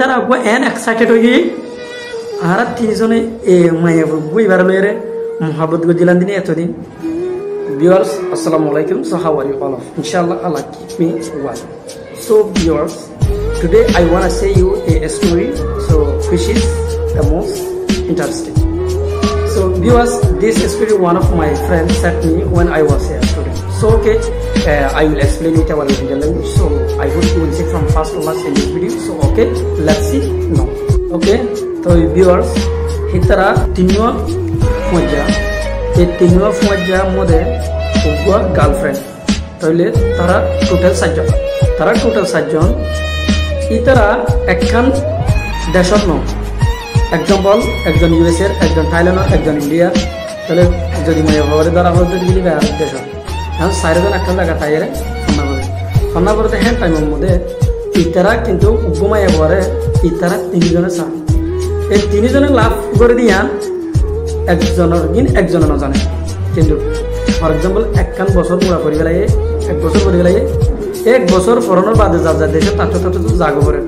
তারা N excited হয়ে গিয়ে আর তিনজনে এ মায়া বুইবার লয়ে মোহাম্মত গজিলান দিনে এতদিন viewers assalamu alaikum, so how are you all of inshallah Allah keep me well. So viewers, today I want to say you a story so which is the most interesting. So viewers, this story one of my friends sent me when I was a student. So okay, I will explain it our original language, so I hope you will see from first to last in this video. So okay, let's see now. Okay, so viewers, hitara tinwa moja এই তিনটা ফোঁজা মধ্যে উগুয়া girlfriend তাহলে তারা total 7জন ইতারা একখান দেশত ন example একজন ইউএস এর একজন থাইল্যান্ডের একজন ইন্ডিয়ার তাহলে যদি মায়া ভাবে দ্বারা হতে গেলি দেশ এখন 4জন একখান জায়গা তাইরে ফন্না করতে হ্যাঁ টাইমের মধ্যে ইতারা কিন্তু উগুমায়া ভরে ইতারা 3জনে চা এই 3জনে লাভ করে দিয়া একজনের দিন একজনে না জানে কিন্তু ফর এক্সাম্পল একখান বছর পুরা করি গেলে 1 বছর করি গেলে 1 বছর ফরনের বাদে যা যা দেশে তাতে জাগো করে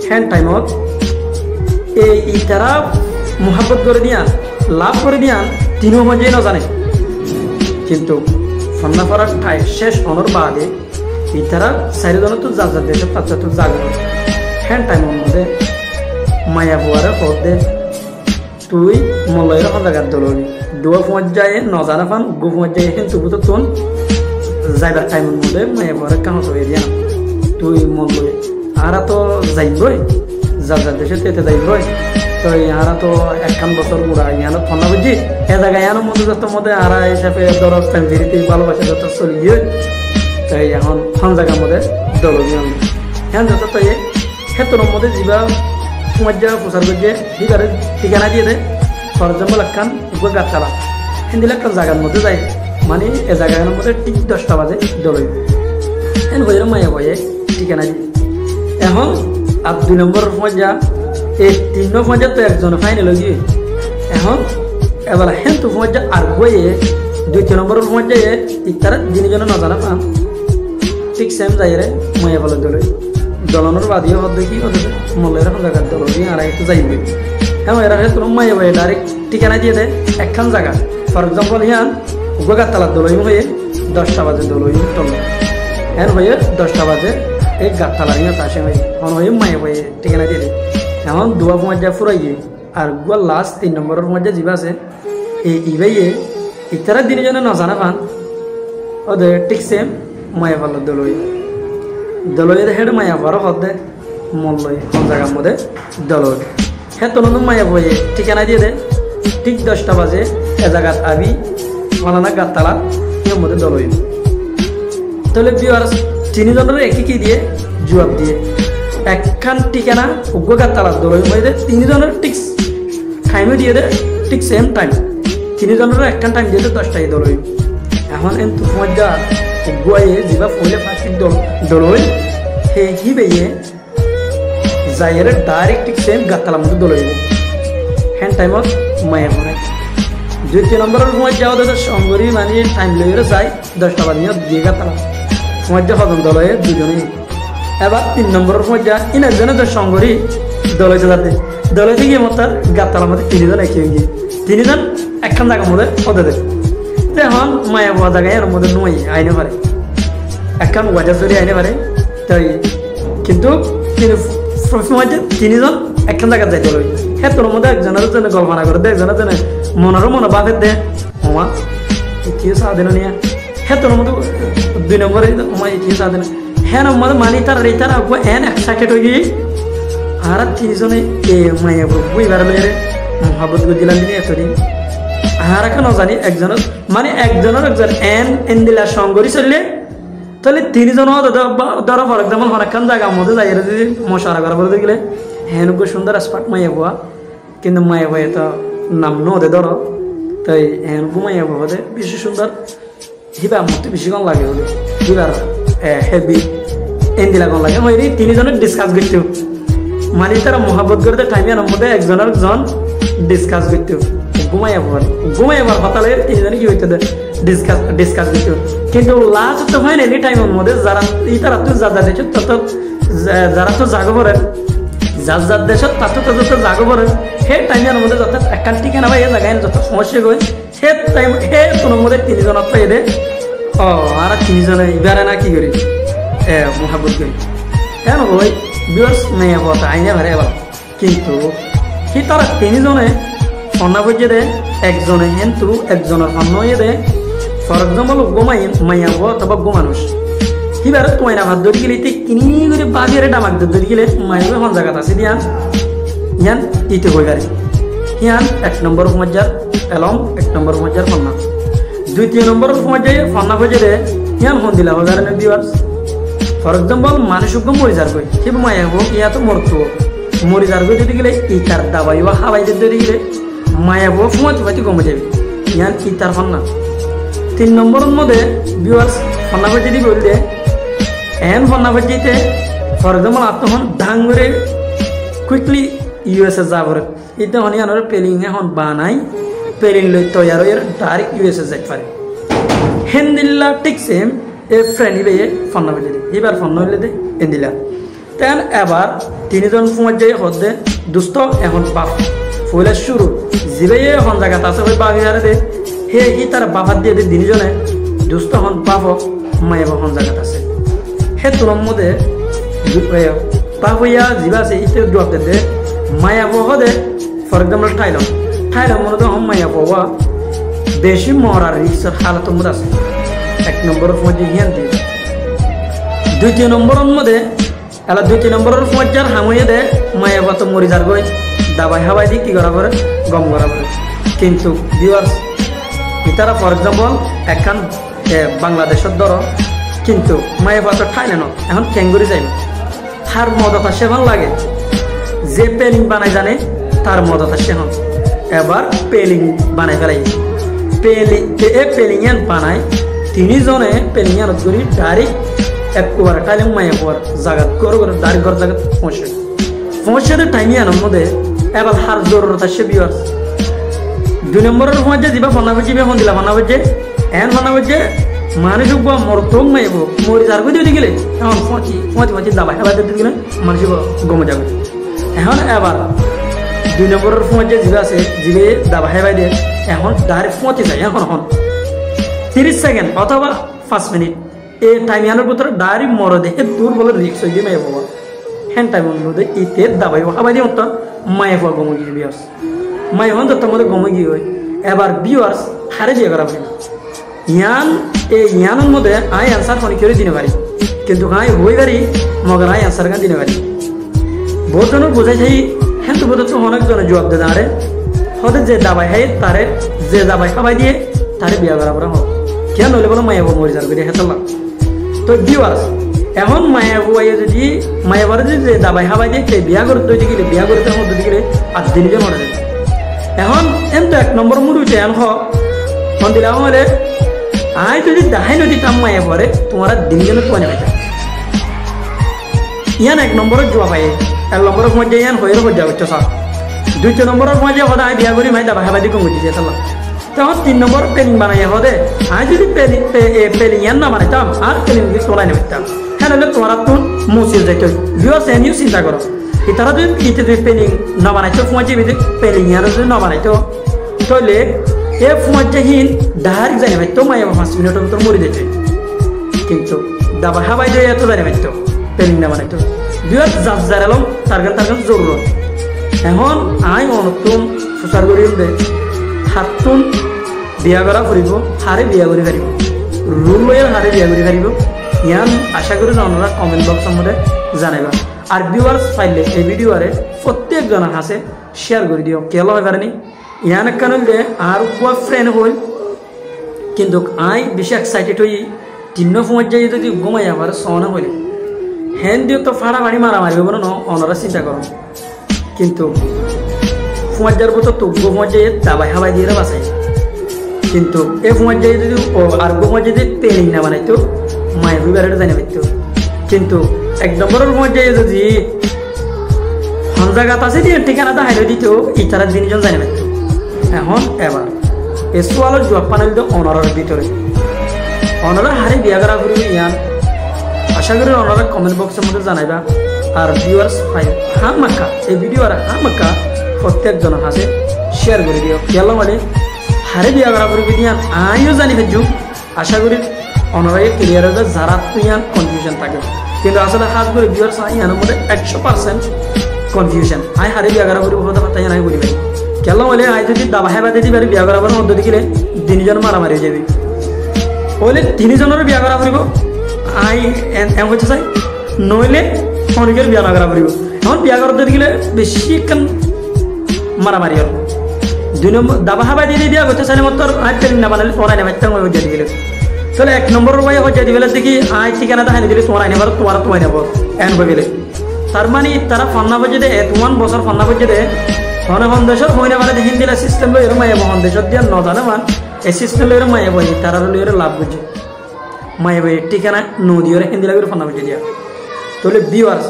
হ্যান্ড টাইমত এই ইতারা মোহাব্বত করে দিয়া লাভ করে দিয়া তিনও মজে না জানে কিন্তু ফন্না ফরার ঠাই শেষ হনোর বাদে ইতারা 4জন তো যা যা দেশে তাতে জাগো করে হ্যান্ড টাইমের মধ্যে মায়া বুয়ারে পদে তুই মলয়ের জায়গার দলবি দুয়া পর্যায়ে নজানা পান গু পর্যায়ে কিন্তু তোন যাইবার টাইমের মধ্যে মায়া পরে কাহত হয়ে দিয়া তুই মলয় আরা তো যাইবই যা যা দেশে তেতে যাইবই তো ইহারা তো একখান বছর পুরা ইহানো ফন্না বুঝি এ জায়গায় ইহানোর মধ্যে যত মধ্যে আরা হিসাবে ধর ফ্যামিলিতে ভালোবাসা যত চলি গিয়ে তাই এখন ফন জায়গার মধ্যে দলবি আমি হ্যাঁ যত তাই ক্ষেত্রের মধ্যে যা মজা প্রচার করছে এবারে ঠিকানা দিয়ে দেয় ফর এক্সাম্পল একখান গাছতলা হিন্দিলে একটা জায়গার মধ্যে যায় মানে এ জায়গার মধ্যে ঠিক 10টা বাজে দলই এখন হয়ে মায়া বয়ে ঠিকানা দিয়ে এখন আর 2 নম্বর মজা এই 3 নম্বর মজা তো একজন ফাইনাল গিয়ে এখন এবার হ্যাঁ তো মজা আর বইয়ে 2 নম্বর মজা তারা যিনিজন না জানা পান ঠিক সেম যাই রে মায়া বলে দলই দলনের বাদিও হদ দেখি মলের এখন জায়গার দলবি আর একটু যাইবে হ্যাঁ এরা তোমার মায়া বয়ে ডাইরেক্ট ঠিকানা দিয়ে দেয় একখান জায়গা ফর এক্সাম্পল হিয়ান গাতলার দলই হয়ে 10টা বাজে দলই টল হ্যাঁ হয়ে 10টা বাজে এই গাতলার হিয়া চাষে হয়ে এখন হয়ে মায়া বয়ে ঠিকানা দিয়ে দেয় এখন দুয়া মজা ফুরাইয়ে আর গুয়া লাস্ট 3 নম্বরের মধ্যে যা আছে এই ইবাইয়ে ইতারা দিনজনে নজানা পান ওদের ঠিক সেম মায়া পাল্লার দলই দলয়ের হেড মায়া ভর হদে মল্লয় কোন জায়গার মধ্যে দলয় হ্যাঁ তখন মায়া বয়ে ঠিকানা দিয়ে দেয় ঠিক 10টা বাজে এ জায়গাত আবি ফলানা গাতলা এর মধ্যে দলয় তাহলে ভিউয়ার্স 3জনের একই কি দিয়ে জবাব দিয়ে একখান ঠিকানা উগ্র গাতলার দলয় মধ্যে 3জনের ঠিক টাইমে দিয়ে দেয় ঠিক সেম টাইম 3জনের একখান টাইম দিয়ে 10টায় দলয় এখন কিন্তু মজা গুয়ায়ে যা ফলে ফাঁসির দলই হে হিবেয়ে যাইরে ডাইরেক্ট ঠিক সেম গাতলার মধ্যে দলই হ্যান্ড টাইমত মায়া পড়ে 2 নম্বরের সময় যাওয়া তাদের সঙ্গরি মানে টাইম লইরে যায় 10টা বাজে দিয়ে গাতলা সময় যা হজন দলয়ে 2জনে এবার 3 নম্বরের সময় যা ইনাজনে তো সঙ্গরি দলইতে যাতে দলইতে গিয়ে মত গাতলার মধ্যে 3জন একই গিয়ে 3জন একখান জায়গার মধ্যে পদে দেয় এখন মায়া পাওয়া জায়গায় এর মধ্যে নয় আইনে পারে একখান ওয়াজা চলে আইনে পারে তাই কিন্তু সবসময় 3জন একখান জায়গা যাইতে লই হ্যাঁ তোর মধ্যে একজনের জন্য কল্পনা করে দেয় একজনের জন্য মনেরও মনে বাপের দে ওমা কি সাধন নিয়ে হ্যাঁ তোর মধ্যে 2 নম্বরে ওমা কি সাধন হ্যাঁ মধ্যে মানি তার রেতার আগুয়া এন এক্সাইটেড হয়ে গিয়ে আর 3জনে এ মায়া বুইবার লয়ে মোহাম্মত গজিলান দিনে এতদিন আর এখন জানি একজনের মানে একজনের একজন এন দিলা সঙ্গরি চললে তাহলে 3জন ধরো ফর এক্সাম্পল অনেকক্ষণ জায়গার মধ্যে যাই যদি মশারা করা বলতে গেলে হ্যাঁ সুন্দর স্পট মাইয়া পোয়া কিন্তু মায়া বয়ে তো নাম নদে ধরো তাই হ্যাঁ মাইয়া পোয়াতে বেশি সুন্দর হিবা মতো বেশি কম লাগে বলে হিবার হেভি এন দিলা কম লাগে হয় 3জনের ডিসকাস করতে মানে তারা মোহাব্বত করতে টাইমের মধ্যে একজনের জন ডিসকাস করতে ঘুমাইবার হতালে 3জনে কি হইতে ডিসকাস করতে কিন্তু লাস্ট তো হয় না এনি টাইমের মধ্যে যারা ইতারা তো যা যা দেখে তত যারা তো জাগো পড়ে যার যার দেশত তাত যত জাগো পড়ে সেই টাইমের মধ্যে যত একখান ঠিকানা বা এই জায়গায় যত সমস্যা গৈ সেই টাইম সেই তোর মধ্যে 3 জনত পাই দে ও আর 3 জনে ইবারে না কি করি মহাব্বত করি কেন ওই বিয়ার্স মেয়ে কথা আইনে ভারে এবার কিন্তু কি তারা 3 জনে ফন্না বুঝে দে একজনে কিন্তু একজনের ফন্ন হয়ে দে ফর এক্সাম্পল গোমাই মাইয়া গো অথবা গো মানুষ কিবার তোমায় না ভাত ধরে গেলে কিনি করে বাজারে ডামাক ধরে গেলে মাইবে হন জায়গা আছে দিয়া ইয়ান ইতে হয়ে গাড়ি ইয়ান 1 নম্বর মজ্জার এলম 1 নম্বর মজ্জার ফন্না 2 নম্বর মজ্জায় ফন্না বুঝে দে ইয়ান হন দিলা হয়ে গাড়ি ভিউয়ার্স ফর এক্সাম্পল মানুষ গো মরি যার কই কি মাইয়া গো ইয়া তো মরতো মরি যার কই যদি গেলে ইতার দাবাই বা হাওয়াই ধরে গেলে মায়া গো ফুমাতি কমে যাবে ইয়ান ইতার ফন্না 3 নম্বরের মধ্যে ভিউয়ার্স ফন্না বুঝে দি বলতে এন ফন্না বুঝিতে ফর এক্সাম্পল আত্মহন ধাঙ্গরে কুইকলি ইউএসএ যাবরে ইতে হনি আনরে পেলিং এখন বানাই পেলিং লই তৈয়ার হয়ে ডাইরেক্ট ইউএসএ যাইতে পারে হেন্দিল্লা ঠিক সেম এ ফ্রেন্ডলি বে ফন্না বুঝে দি এবার ফন্না হইলে দে এন্দিলা তেন এবার 3 জন ফুমাজ যাই হদে দুস্ত এখন বাপ ফুলে শুরু জিবে এখন জায়গা আছে ওই বাগিয়ারে দে হে ই তার বাফাত দিয়ে দে 3 জনে দুস্ত হন বাপ মায়ে হন জায়গা আছে হে তোর মধ্যে বাবুয়া জিবা আছে ইতে জবাব দে মায়া বহদে ফর এক্সাম্পল থাইল্যান্ড মনে তো হম মায়া বহা বেশি মরার রিক্সের হালতের মধ্যে আছে 1 নম্বরের মধ্যে হিয়ান দিয়ে 2 নম্বরের মধ্যে এলা 2 নম্বরের মজ্জার হামুয়ে দে মায়া বাতো মরি যার গই দাবাই হাবাই দিয়ে কি করা করে গম করা করে কিন্তু ভিউয়ার্স ইতারা ফর এক্সাম্পল একখান বাংলাদেশের ধর কিন্তু মায়ে বাতো ঠাইলে ন এখন ক্যাঙ্গুরি যাইব তার মদতা সেখন লাগে যে পেলিং বানাই জানে তার মদতা সেখন এবার পেলিং বানাই ফেলাই পেলিং বানায় 3 জনে পেলিং করি ডাইরেক্ট একবারে টাইলে মায়ে পর জায়গা করে ডাইরেক্ট ঘর জায়গা পৌঁছে টাইম আনার মধ্যে এবার হার জরুরত আসছে ভিউয়ার্স 2 নম্বরের মধ্যে যাবা ফোনা বুঝিবে ফোন দিলা ফোনা বুঝে এন ফোনা বুঝে মানুষ মরতম মাইব মরি যার কই দিয়ে গেলে এখন ফোঁচি দাবাই এবার দিতে গেলে মানুষ গমে যাবে এখন এবার 2 নম্বরের মধ্যে জিবা আছে জিবে দাবাই হেবাই দিয়ে এখন ডাইরেক্ট ফোঁচি যায় এখন 30 সেকেন্ড অথবা 5 মিনিট এই টাইম আনার ভিতরে ডাইরেক্ট মর দেখে দূর বলে রিক্স হয়ে মাইব হ্যান টাইমের মধ্যে ইতে দাবাই হাবাই দিয়ে মতো মাইব গমে গিয়ে ভিউয়ার্স মাই হন তোর মধ্যে গমে গিয়ে হয় এবার ভিউয়ার্স হারে দিয়ে করা হয় ইয়ান এই ইয়ানের মধ্যে আই আনসার ফোন করে দিনে পারি কিন্তু আই হই পারি মগর আই আনসার দিনে পারি বহুত জনের বোঝাই যাই হ্যাঁ তো বোধ অনেক জনের জবাব দেয় আরে হতে যে দাবাই হয় তারে যে দাবাই খাবাই দিয়ে তারে বিয়া করা করা হোক কেন হলে বলো মায়া মরি যার করে হেতাল্লাম তো ভিউয়ার্স এখন মায়া বুয়াইয়ে যদি মায়া বারে যদি যে দাবাই খাবাই দিয়ে বিয়া করতে হইতে গেলে বিয়া করতে হতে গেলে 8 দিন মরে যায় এখন এন তো 1 নম্বর মুড উঠে এন হন দিলাম হলে আই যদি দাহাই নদী তাম মায়ে পরে তোমার দিন জন্য কোয়া নেবে ইয়ান 1 নম্বরের জবাব পাই 1 নম্বরের মধ্যে ইয়ান হয়ে যাবে তো সব 2 নম্বরের মধ্যে হদা আই বিয়া করি মাই দাবা হাবাদি কম দিয়ে তালা তখন 3 নম্বর পেলিং বানাই হদে আই যদি পেলিং ইয়ান না বানাইতাম আর পেলিং দিয়ে চলাই নেবেতাম হ্যাঁ হলে তোমার তো মুসির যাইতে ভিউয়ার্স এনিও চিন্তা করো ইতারা যদি ইতে যদি পেলিং না বানাইতো ফুমাজি পেলিং ইয়ান যদি না বানাইতো তাহলে এ ফুমাজিহীন ডাইরেক্ট জানি ভাই তো মায়া 5 মিনিটের ভিতর মরে যেতে কিন্তু দাবা হাবাই দিয়ে এত জানি ভাই তো পেলিং না বানাইতো ভিউয়ার্স যার এলম তার গান জরুরত এখন আই অনুত্তম সুচার করি দে হাতুন বিয়া করা ফুরিব হারে বিয়া করে ফারিব রুল লয়ের হারে বিয়া করে ফারিব ইয়ান আশা করি আপনারা কমেন্ট বক্সের মধ্যে জানাইবা আর ভিউয়ার্স পাইলে এই ভিডিওরে প্রত্যেক জনের হাসে শেয়ার করে দিও কেল হয় পারেনি ইয়ান একখান হইলে আর কোয়া ফ্রেন্ড হইল কিন্তু আই বেশি এক্সাইটেড হই 3 সময় যাই যদি ঘুমাই আবার সনা হইলে হ্যান দিও তো ফাড়াফাড়ি মারামারি বলো না ওনারা চিন্তা করো কিন্তু ফুমার মতো তো গোমার যাই দাবাই হাবাই দিয়ে বাঁচাই কিন্তু এ ফুমার যাই যদি আর গোমার যদি পেলিং না বানাইতো মায়ের বিবারে জানি পাইতো কিন্তু 1 নম্বরের ফুমার যাই যদি হনজাগাত আছে দিয়ে ঠিকানাটা হাইলে দিত ইতারা 3 জন জানি পাইতো এখন এবার এই সোয়ালের জবাব পানাল তো অনারের ভিতরে অনারা হারে বিয়া করা করবি ইয়ান আশা করি ওনারা কমেন্ট বক্সের মধ্যে জানাইবা আর ভিউয়ার্স হামাকা এই ভিডিও আর হামাকা প্রত্যেকজনের হাসে শেয়ার করে দিও কেলা মানে হারে বিয়া করা করবি দিয়া আমিও জানি ফেজু আশা করি অনারাই ক্লিয়ার হবে যারা তুই কনফিউশন থাকে কিন্তু আসলে হাত করে ভিউয়ার্স ইয়ানোর মধ্যে 100% কনফিউশন আই হারে বিয়া করা করবি কথা তাই নাই বলি কেলা বলে আই যদি দাবা হেবা দিদি বাড়ি বিয়া করাবার মধ্যে দেখিলে তিনজন মারামারি হয়ে যাবে বলে তিনজনের বিয়া করা করব আই এম হচ্ছে চাই নইলে অনেকের বিয়া না করা করব এখন বিয়া করতে দেখিলে বেশি একখান মারামারি হল 2 নম্বর দাবা হেবা দিয়ে বিয়া করতে চাইলে মতো আই ট্রেন না বানালে পড়াই না বাচ্চা হয়ে দিলে তাহলে 1 নম্বরের ভাই হয়ে দিবে দেখি আই ঠিকানা দেখাই দিলে তোমার আইনে পারো তোমার নেব এন ভাবিলে তার মানে তারা ফন্না বাজে দে 1 বছর ফন্না বাজে দে হন দেশের হইনা মানে দেখিন দিলা সিস্টেম লই মায়ে মহন দেশত দিয়া ন জানে মান এই সিস্টেম লই মায়ে বই তারা লই লাভ বুঝে মায়ে বই ঠিকানা নদী ওরে হিন্দি লাগে ফন্না বাজে দিয়া তাহলে ভিউয়ার্স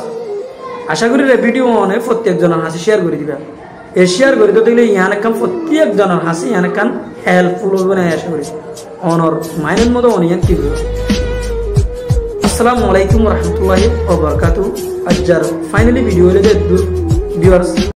আশা করি ভিডিও মনে প্রত্যেকজনের হাসি শেয়ার করে দিবা এই শেয়ার করে দিতে গেলে ইয়ান কাম প্রত্যেকজনের হাসি ইয়ান কান হেল্পফুল হবে না আশা করি অনর মাইনের মতো অনিয়ান কি হবে আসসালামু আলাইকুম ওয়া রাহমাতুল্লাহি ওয়া বারাকাতুহু আজজার ফাইনালি ভিডিও হলে ভিউয়ার্স